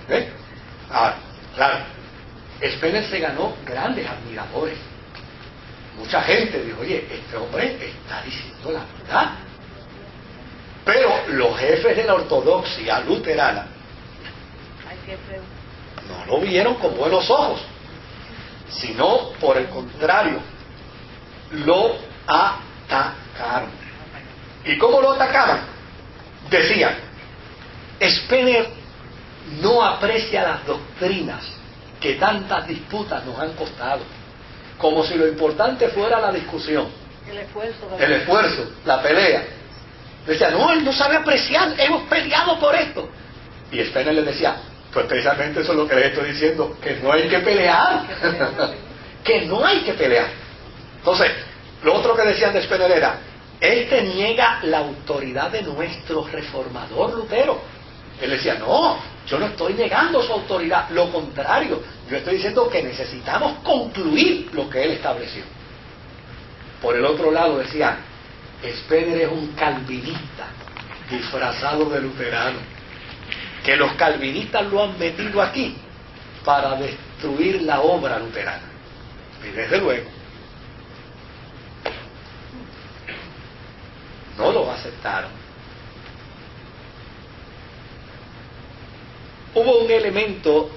¿Ve? Ahora, claro, Spener se ganó grandes admiradores. Mucha gente dijo, oye, este hombre está diciendo la verdad. Pero los jefes de la ortodoxia luterana no lo vieron con buenos ojos, sino por el contrario, lo atacaron. ¿Y cómo lo atacaban? Decían, Spener no aprecia las doctrinas que tantas disputas nos han costado, como si lo importante fuera la discusión, el esfuerzo, la pelea. Decía, no, él no sabe apreciar, hemos peleado por esto. Y Spener le decía, pues precisamente eso es lo que les estoy diciendo, que no hay que pelear, que no hay que pelear. Entonces, lo otro que decían de Spener era, este niega la autoridad de nuestro reformador Lutero. Él decía, no, yo no estoy negando su autoridad, lo contrario, yo estoy diciendo que necesitamos concluir lo que él estableció. Por el otro lado decía, Spener es un calvinista disfrazado de luterano, que los calvinistas lo han metido aquí para destruir la obra luterana. Y desde luego no lo aceptaron. Hubo un elemento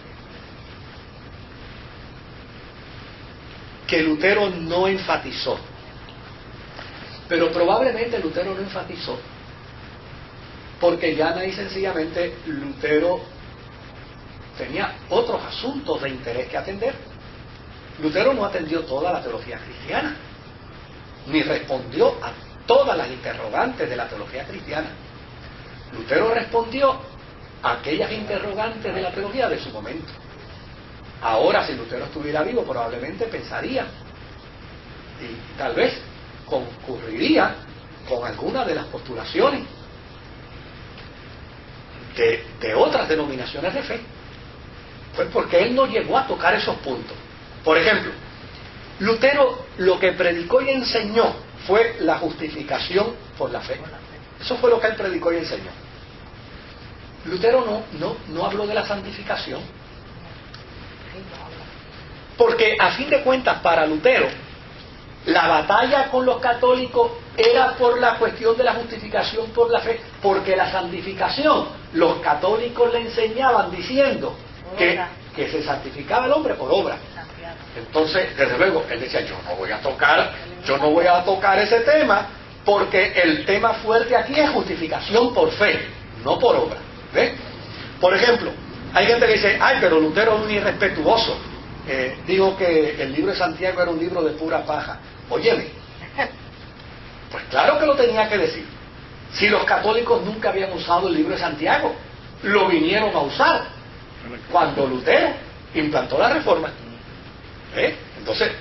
que Lutero no enfatizó, pero probablemente Lutero no enfatizó porque llana y sencillamente Lutero tenía otros asuntos de interés que atender. Lutero no atendió toda la teología cristiana, ni respondió a todas las interrogantes de la teología cristiana. Lutero respondió a aquellas interrogantes de la teología de su momento. Ahora, si Lutero estuviera vivo, probablemente pensaría y tal vez concurriría con alguna de las postulaciones de otras denominaciones de fe, pues porque él no llegó a tocar esos puntos. Por ejemplo, Lutero lo que predicó y enseñó fue la justificación por la fe. Eso fue lo que él predicó y enseñó. Lutero no habló de la santificación, porque a fin de cuentas para Lutero la batalla con los católicos era por la cuestión de la justificación por la fe, porque la santificación los católicos le enseñaban diciendo que se santificaba el hombre por obra. Entonces, desde luego, él decía, yo no voy a tocar ese tema, porque el tema fuerte aquí es justificación por fe, no por obra. ¿Ve? Por ejemplo, hay gente que dice, ay, pero Lutero es un irrespetuoso. Digo que el libro de Santiago era un libro de pura paja. Óyeme, pues claro que lo tenía que decir. Si los católicos nunca habían usado el libro de Santiago, lo vinieron a usar cuando Lutero implantó la reforma. Entonces,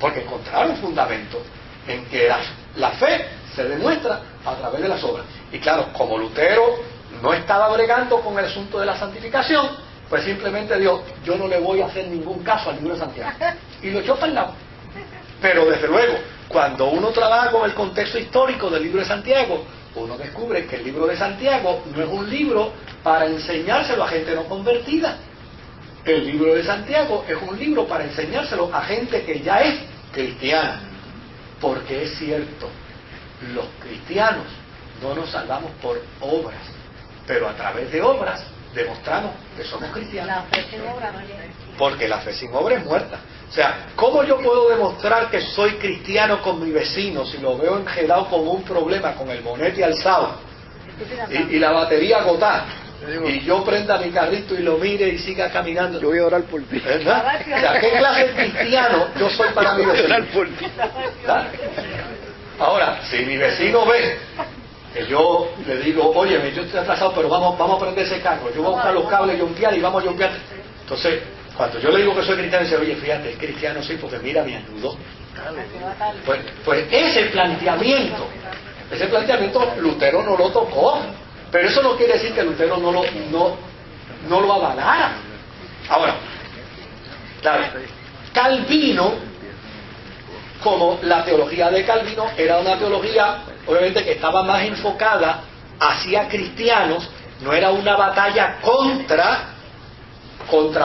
porque encontraron fundamento en que la fe se demuestra a través de las obras. Y claro, como Lutero no estaba bregando con el asunto de la santificación, pues simplemente dijo, yo no le voy a hacer ningún caso al libro de Santiago, y lo echó para el lado. Pero desde luego, cuando uno trabaja con el contexto histórico del libro de Santiago, uno descubre que el libro de Santiago no es un libro para enseñárselo a gente no convertida. El libro de Santiago es un libro para enseñárselo a gente que ya es cristiana. Porque es cierto, los cristianos no nos salvamos por obras, pero a través de obras demostramos que somos cristianos. La fe sin obra no llega. Porque la fe sin obra es muerta. O sea, ¿cómo yo puedo demostrar que soy cristiano con mi vecino si lo veo enredado con un problema, con el bonete alzado y la batería agotada? Y yo prenda mi carrito y lo mire y siga caminando. Yo voy a orar por ti. ¿Verdad? O sea, ¿qué clase de cristiano yo soy para mi vecino? ¿Verdad? Ahora, si mi vecino ve que yo le digo, oye, yo estoy atrasado, pero vamos a prender ese carro, yo voy a buscar los cables, yompear y vamos a yompear. Entonces, cuando yo le digo que soy cristiano, dice, oye, fíjate, es cristiano sí, porque mira, me ayudó. Pues ese planteamiento Lutero no lo tocó. Pero eso no quiere decir que Lutero no lo avalara. Ahora, claro, Calvino, como la teología de Calvino era una teología, obviamente, que estaba más enfocada hacia cristianos no era una batalla contra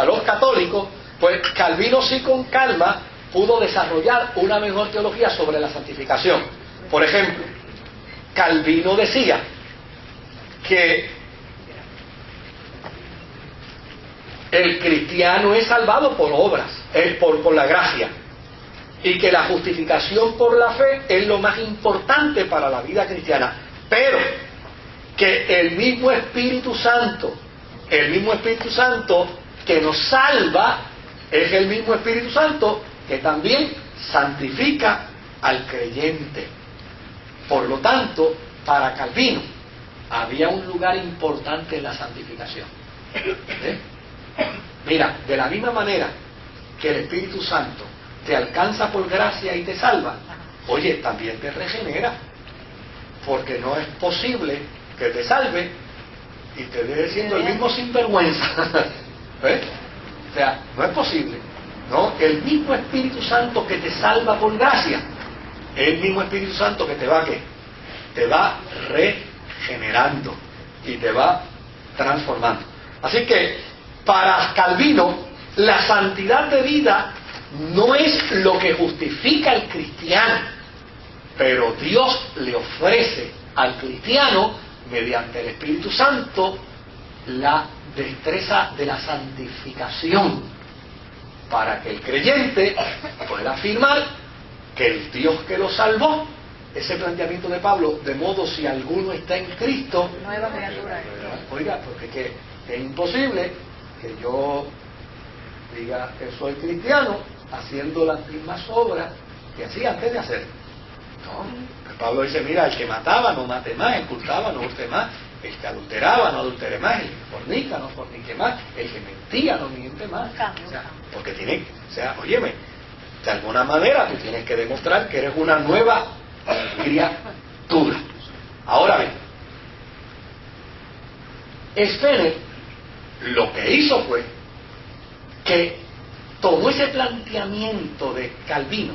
los católicos, pues Calvino sí con calma pudo desarrollar una mejor teología sobre la santificación. Por ejemplo, Calvino decía que el cristiano es salvado por obras, por la gracia, y que la justificación por la fe es lo más importante para la vida cristiana, pero que el mismo Espíritu Santo que nos salva, es el mismo Espíritu Santo que también santifica al creyente. Por lo tanto, para Calvino había un lugar importante en la santificación. Mira, de la misma manera que el Espíritu Santo te alcanza por gracia y te salva, oye, también te regenera, porque no es posible que te salve y te deje siendo el mismo sinvergüenza. O sea, no es posible, ¿no? El mismo Espíritu Santo que te salva por gracia, el mismo Espíritu Santo que te va, ¿qué? Te va regenerando y te va transformando. Así que para Calvino la santidad de vida no es lo que justifica al cristiano, pero Dios le ofrece al cristiano mediante el Espíritu Santo la destreza de la santificación, para que el creyente pueda afirmar que el Dios que lo salvó, ese planteamiento de Pablo, de modo si alguno está en Cristo, nueva criatura. Oiga, porque es imposible que yo diga que soy cristiano haciendo las mismas obras que hacía antes de hacer. No, Pablo dice, mira, el que mataba no mate más, el que hurtaba no hurte más, el que adulteraba no adultere más, el que fornica no fornique más, el que mentía no miente más. O sea, porque tiene, o sea, óyeme, de alguna manera tú tienes que demostrar que eres una nueva criatura. Ahora bien, Spener lo que hizo fue que tomó ese planteamiento de Calvino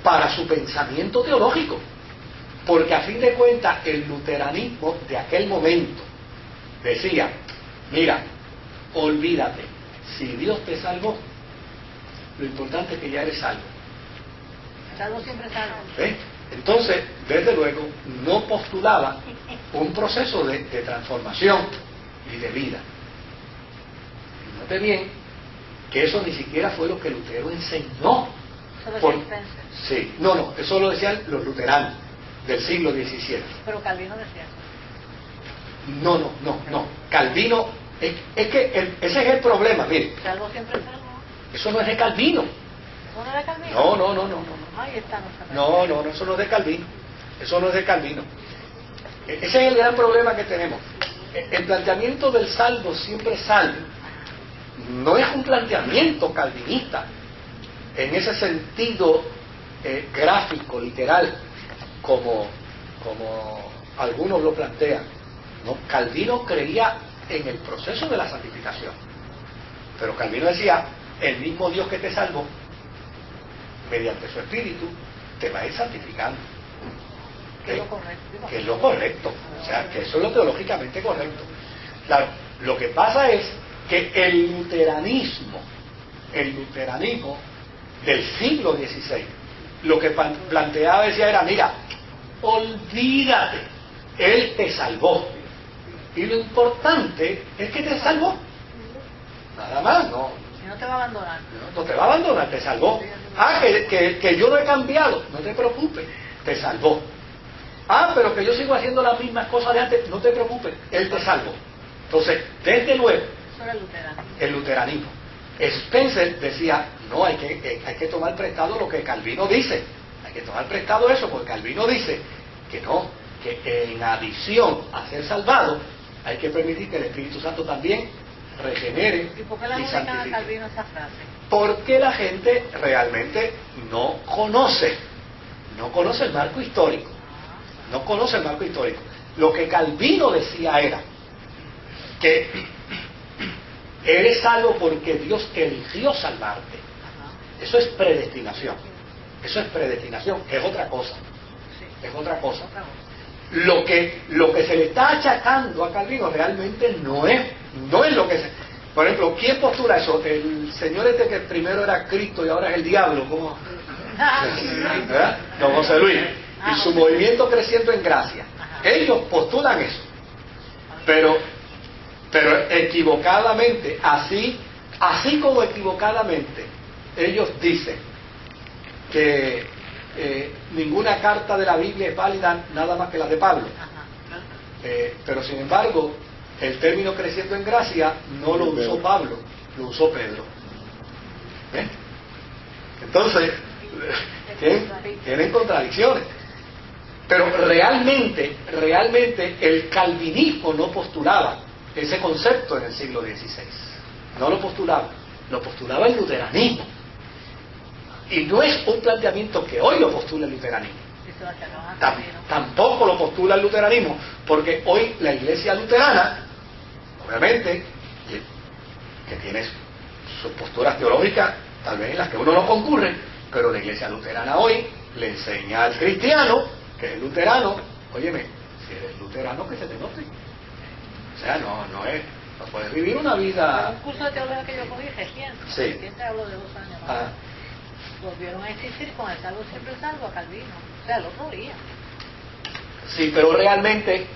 para su pensamiento teológico, porque a fin de cuentas el luteranismo de aquel momento decía, mira, olvídate, si Dios te salvó, lo importante es que ya eres salvo. Salvo siempre salvo. ¿Ves? Entonces, desde luego, no postulaba un proceso de transformación y de vida. Y note bien que eso ni siquiera fue lo que Lutero enseñó. Sí, no, eso lo decían los luteranos del siglo XVII. Pero Calvino decía eso. No. Calvino, es que ese es el problema, mire. Salvo siempre salvo. Eso no es de Calvino. ¿Eso no es de Calvino? No. Ahí está, No, eso no es de Calvino. Eso no es de Calvino. Ese es el gran problema que tenemos. El planteamiento del salvo siempre salvo no es un planteamiento calvinista en ese sentido gráfico, literal, como algunos lo plantean. ¿No? Calvino creía en el proceso de la santificación, pero Calvino decía, el mismo Dios que te salvó, mediante su Espíritu, te va a ir santificando. Que es lo correcto. Que es lo correcto, o sea, que eso es lo teológicamente correcto. Claro, lo que pasa es que el luteranismo del siglo XVI, lo que planteaba, decía, era, mira, olvídate, Él te salvó, y lo importante es que te salvó, nada más, no. Y no te va a abandonar. No te va a abandonar, te salvó. Que yo no he cambiado, no te preocupes, te salvó. Pero que yo sigo haciendo las mismas cosas de antes, no te preocupes, Él te salvó. Entonces, desde luego, eso era el luteranismo. Spencer decía, no, hay que tomar prestado lo que Calvino dice, hay que tomar prestado eso, porque Calvino dice que no, que en adición a ser salvado, hay que permitir que el Espíritu Santo también regenere. ¿Y por qué la adjudican a Calvino esa frase? Porque la gente realmente no conoce el marco histórico. No conoce el marco histórico. Lo que Calvino decía era que eres salvo porque Dios eligió salvarte. Eso es predestinación. Eso es predestinación, que es otra cosa. Es otra cosa. lo que se le está achacando a Calvino realmente no es lo que se... Por ejemplo, ¿quién postula eso? El señor este que primero era Cristo y ahora es el diablo, ¿cómo? ¿Verdad? Don José Luis. Y su movimiento Creciendo en Gracia. Ellos postulan eso. Pero equivocadamente, así como equivocadamente, ellos dicen que ninguna carta de la Biblia es válida nada más que la de Pablo. Pero sin embargo, el término Creciendo en Gracia no lo usó Pablo, lo usó Pedro. ¿Ven? Entonces, tienen contradicciones. Pero realmente el calvinismo no postulaba ese concepto en el siglo XVI. No lo postulaba el luteranismo. Y no es un planteamiento que hoy lo postula el luteranismo. Tampoco lo postula el luteranismo, porque hoy la iglesia luterana, obviamente, que tiene sus posturas teológicas, tal vez en las que uno no concurre, pero la iglesia luterana hoy le enseña al cristiano, que es luterano, óyeme, si eres luterano, que se te note. O sea, no puedes vivir una vida... Un curso de teología que yo cogí reciente, reciente hablo de 2 años. Volvieron a insistir con el salvo siempre salvo a Calvino, o sea, el otro día. Sí, pero realmente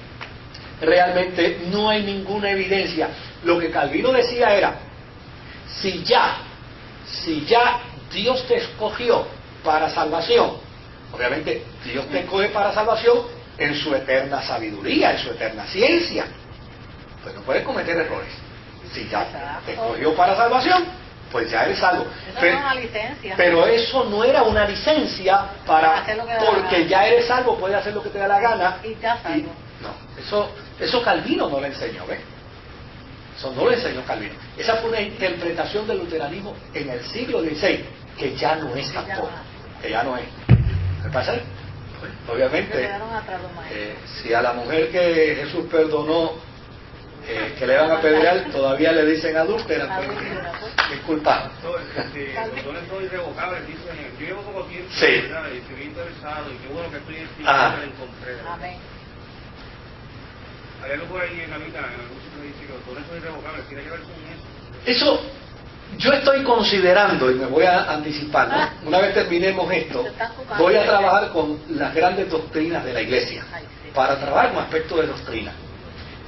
no hay ninguna evidencia. Lo que Calvino decía era, si ya Dios te escogió para salvación, obviamente Dios te escoge para salvación en su eterna sabiduría, en su eterna ciencia, pues no puedes cometer errores. Si ya te escogió para salvación, pues ya eres salvo. Eso no es una licencia. Pero eso no era una licencia porque ya eres salvo, puedes hacer lo que te da la gana. Y ya salvo. No, eso Calvino no lo enseñó, ¿ves? Eso no lo enseñó Calvino. Esa fue una interpretación del luteranismo en el siglo XVI, que ya no es tampoco. Que ya no es. ¿Qué pasa? Pues, obviamente, si a la mujer que Jesús perdonó, que le van a apedrear, todavía le dicen adúltera, pues, disculpa. Los dones son irrevocables, dicen, yo llevo poco tiempo, sí. ¿verdad? Y estoy interesado, y qué bueno que estoy en sí, que la encontré. Amén. Hay algo por ahí en la mitad, en algún sitio dice que los dones son irrevocables, tiene que ver con eso. Eso yo estoy considerando, y me voy a anticipar, ¿no? Una vez terminemos esto, voy a trabajar con las grandes doctrinas de la iglesia, para trabajar con aspectos de doctrina.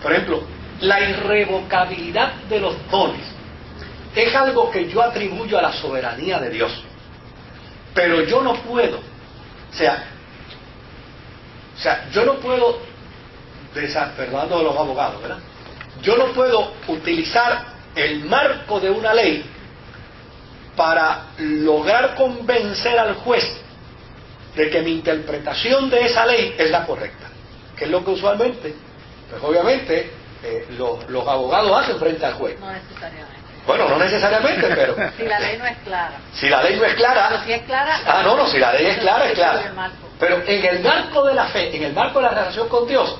Por ejemplo, la irrevocabilidad de los dones es algo que yo atribuyo a la soberanía de Dios, pero yo no puedo, o sea yo no puedo, perdonando a los abogados, ¿verdad? Yo no puedo utilizar el marco de una ley para lograr convencer al juez de que mi interpretación de esa ley es la correcta, que es lo que usualmente, pues obviamente, los abogados hacen frente al juez. No necesariamente. Bueno, no necesariamente, pero... Si la ley no es clara. Si la ley no es clara... Pero si es clara... si la ley es clara, es clara. Pero en el marco de la fe, en el marco de la relación con Dios,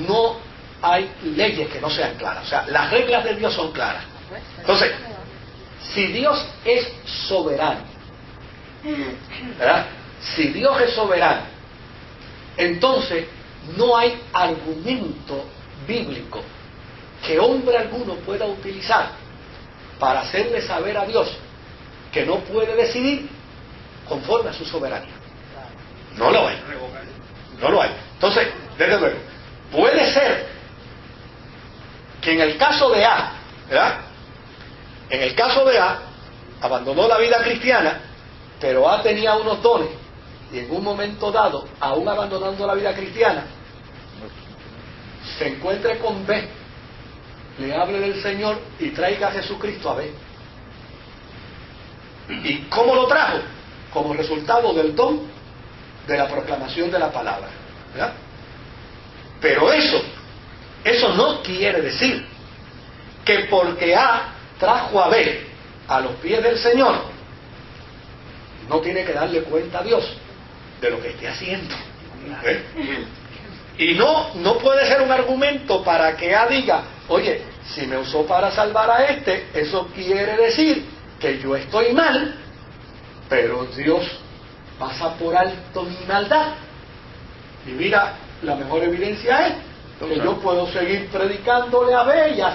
no hay leyes que no sean claras. O sea, las reglas de Dios son claras. Entonces, si Dios es soberano, ¿verdad? Si Dios es soberano, entonces no hay argumento bíblico que hombre alguno pueda utilizar para hacerle saber a Dios que no puede decidir conforme a su soberanía. No lo hay. No lo hay. Entonces, desde luego, puede ser que en el caso de A, ¿verdad? En el caso de A, abandonó la vida cristiana, pero A tenía unos dones, y en un momento dado, aún abandonando la vida cristiana, se encuentre con B, le hable del Señor y traiga a Jesucristo a B. ¿Y cómo lo trajo? Como resultado del don de la proclamación de la palabra, ¿verdad? Pero eso no quiere decir que porque A trajo a B a los pies del Señor, no tiene que darle cuenta a Dios de lo que esté haciendo. Y no puede ser un argumento para que A diga, oye, si me usó para salvar a este, eso quiere decir que yo estoy mal, pero Dios pasa por alto mi maldad. Y mira la mejor evidencia es que yo puedo seguir predicándole a Bella